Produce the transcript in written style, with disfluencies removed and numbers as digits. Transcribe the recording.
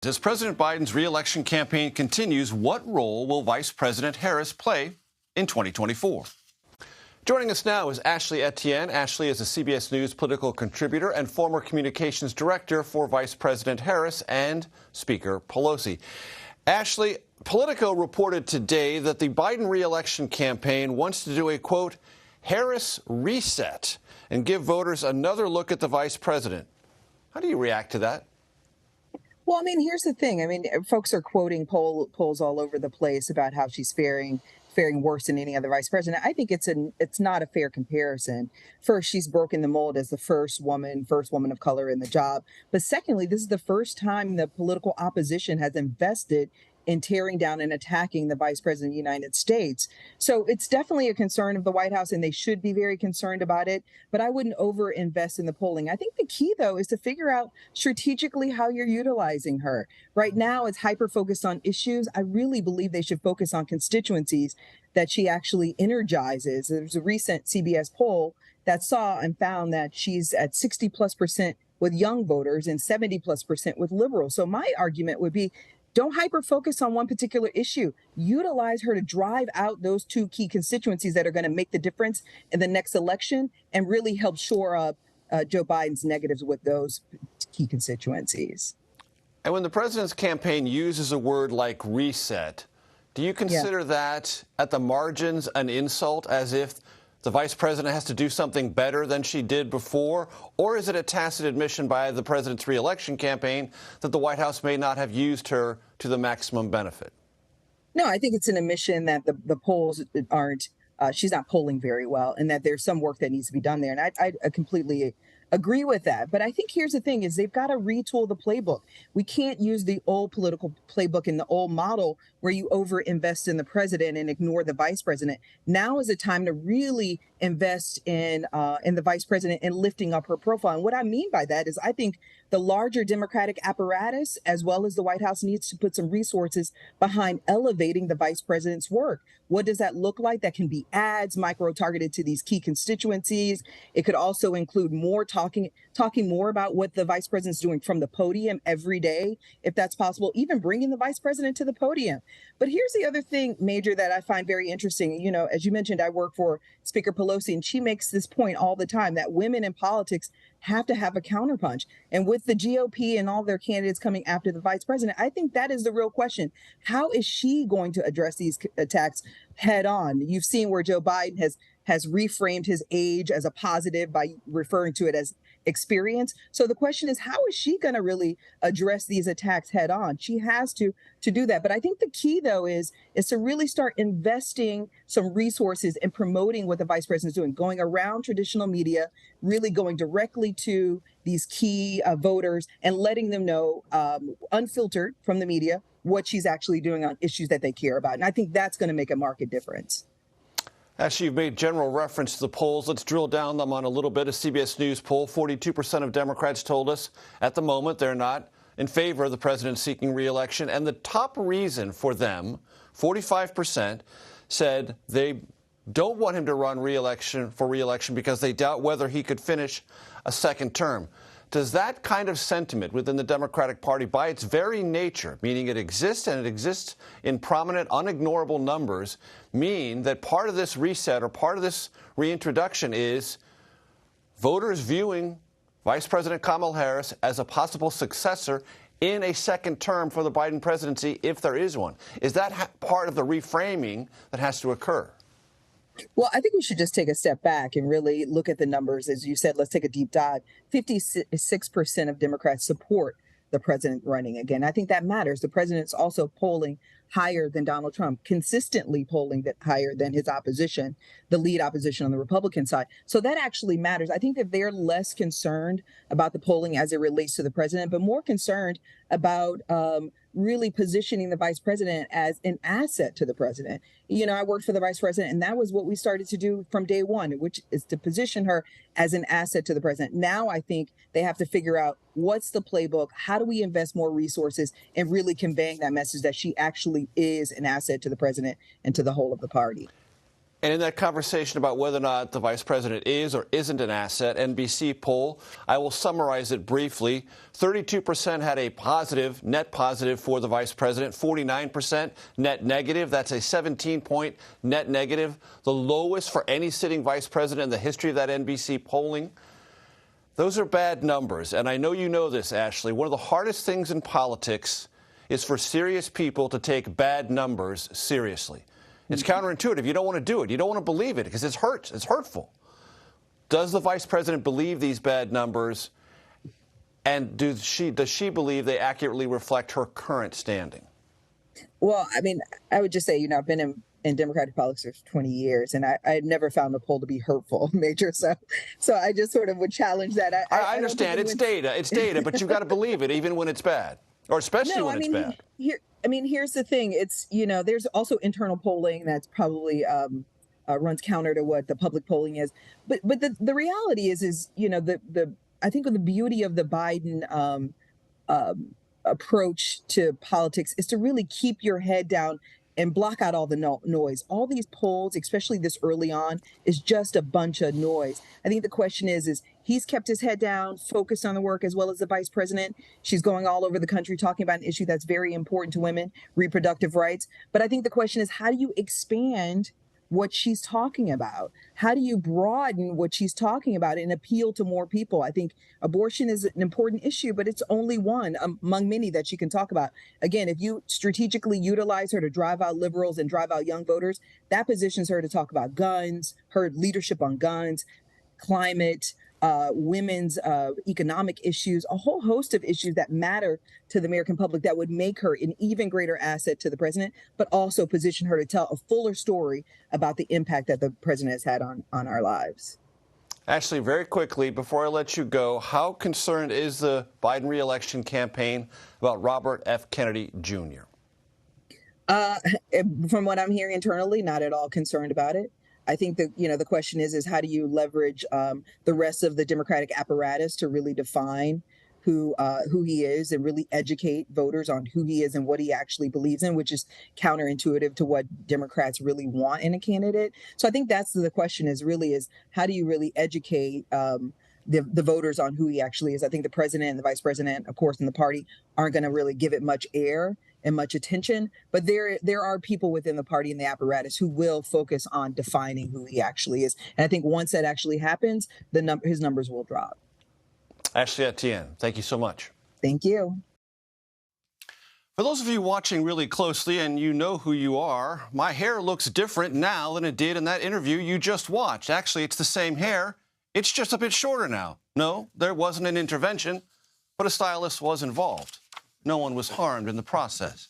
As President Biden's re-election campaign continues, what role will Vice President Harris play in 2024? Joining us now is Ashley Etienne. Ashley is a CBS News political contributor and former communications director for Vice President Harris and Speaker Pelosi. Ashley, Politico reported today that the Biden re-election campaign wants to do a, quote, Harris reset and give voters another look at the vice president. How do you react to that? Well, I mean, here's the thing. I mean, folks are quoting polls all over the place about how she's faring worse than any other vice president. I think it's not a fair comparison. First, she's broken the mold as the first woman of color in the job. But secondly, this is the first time the political opposition has invested in tearing down and attacking the vice president of the United States. So it's definitely a concern of the White House, and they should be very concerned about it. But I wouldn't overinvest in the polling. I think the key, though, is to figure out strategically how you're utilizing her. Right now, it's hyper-focused on issues. I really believe they should focus on constituencies that she actually energizes. There's a recent CBS poll that saw and found that she's at 60+% with young voters and 70+% with liberals. So my argument would be, don't hyper-focus on one particular issue. Utilize her to drive out those two key constituencies that are going to make the difference in the next election and really help shore up Joe Biden's negatives with those key constituencies. And when the president's campaign uses a word like reset, do you consider that at the margins an insult, as if the vice president has to do something better than she did before? Or is it a tacit admission by the president's re-election campaign that the White House may not have used her to the maximum benefit? No, I think it's an admission that the polls aren't, she's not polling very well, and that there's some work that needs to be done there. And I completely agree with that. But I think here's the thing is they've got to retool the playbook. We can't use the old political playbook and the old model where you overinvest in the president and ignore the vice president. Now is the time to really invest in the vice president and lifting up her profile. And what I mean by that is I think the larger Democratic apparatus, as well as the White House, needs to put some resources behind elevating the vice president's work. What does that look like? That can be ads micro-targeted to these key constituencies. It could also include more talking more about what the vice president's doing from the podium every day, if that's possible, even bringing the vice president to the podium. But here's the other thing, Major, that I find very interesting. You know, as you mentioned, I work for Speaker Pelosi, and she makes this point all the time that women in politics have to have a counterpunch. And with the GOP and all their candidates coming after the vice president, I think that is the real question. How is she going to address these attacks head on? You've seen where Joe Biden has reframed his age as a positive by referring to it as experience. So the question is, how is she going to really address these attacks head on? She has to do that. But I think the key, though, is to really start investing some resources in promoting what the vice president is doing, going around traditional media, really going directly to these key voters and letting them know, unfiltered from the media, what she's actually doing on issues that they care about. And I think that's going to make a marked difference. Actually, you've made general reference to the polls. Let's drill down them on a little bit. A CBS News poll, 42% of Democrats told us at the moment they're not in favor of the president seeking re-election. And the top reason for them, 45%, said they don't want him to run for re-election because they doubt whether he could finish a second term. Does that kind of sentiment within the Democratic Party, by its very nature, meaning it exists and it exists in prominent, unignorable numbers, mean that part of this reset or part of this reintroduction is voters viewing Vice President Kamala Harris as a possible successor in a second term for the Biden presidency, if there is one? Is that part of the reframing that has to occur? Well, I think we should just take a step back and really look at the numbers. As you said, let's take a deep dive. 56% of Democrats support the president running again. I think that matters. The president's also polling higher than Donald Trump, consistently polling that higher than his opposition, the lead opposition on the Republican side. So that actually matters. I think that they're less concerned about the polling as it relates to the president, but more concerned about really positioning the vice president as an asset to the president. You know, I worked for the vice president, and that was what we started to do from day one, which is to position her as an asset to the president. Now I think they have to figure out what's the playbook, how do we invest more resources in really conveying that message that she actually is an asset to the president and to the whole of the party. And in that conversation about whether or not the vice president is or isn't an asset, NBC poll, I will summarize it briefly. 32% had a positive, net positive for the vice president, 49% net negative. That's a 17-point net negative, the lowest for any sitting vice president in the history of that NBC polling. Those are bad numbers, and I know you know this, Ashley. One of the hardest things in politics is for serious people to take bad numbers seriously. It's counterintuitive. You don't want to do it. You don't want to believe it because it hurts. It's hurtful. Does the vice president believe these bad numbers? And does she believe they accurately reflect her current standing? Well, I mean, I would just say, I've been in Democratic politics for 20 years, and I never found the poll to be hurtful, Major. So I just sort of would challenge that. I understand. It's data, but you've got to believe it even when it's bad, or especially when it's bad. Here's the thing. It's, there's also internal polling that's probably runs counter to what the public polling is. But the reality is I think the beauty of the Biden approach to politics is to really keep your head down and block out all the noise. All these polls, especially this early on, is just a bunch of noise. I think the question is he's kept his head down, focused on the work, as well as the vice president. She's going all over the country talking about an issue that's very important to women, reproductive rights. But I think the question is, how do you expand what she's talking about? How do you broaden what she's talking about and appeal to more people? I think abortion is an important issue, but it's only one among many that she can talk about. Again, if you strategically utilize her to drive out liberals and drive out young voters, that positions her to talk about guns, her leadership on guns, climate, women's economic issues, a whole host of issues that matter to the American public that would make her an even greater asset to the president, but also position her to tell a fuller story about the impact that the president has had on our lives. Ashley, very quickly, before I let you go, how concerned is the Biden reelection campaign about Robert F. Kennedy Jr.? From what I'm hearing internally, not at all concerned about it. I think that, the question is how do you leverage the rest of the Democratic apparatus to really define who he is and really educate voters on who he is and what he actually believes in, which is counterintuitive to what Democrats really want in a candidate. So I think that's the question is how do you really educate the voters on who he actually is? I think the president and the vice president, of course, and the party aren't going to really give it much air and much attention, but there are people within the party and the apparatus who will focus on defining who he actually is. And I think once that actually happens, his numbers will drop. Ashley Etienne, thank you so much. Thank you. For those of you watching really closely, and you know who you are, my hair looks different now than it did in that interview you just watched. Actually, it's the same hair. It's just a bit shorter now. No, there wasn't an intervention, but a stylist was involved. No one was harmed in the process.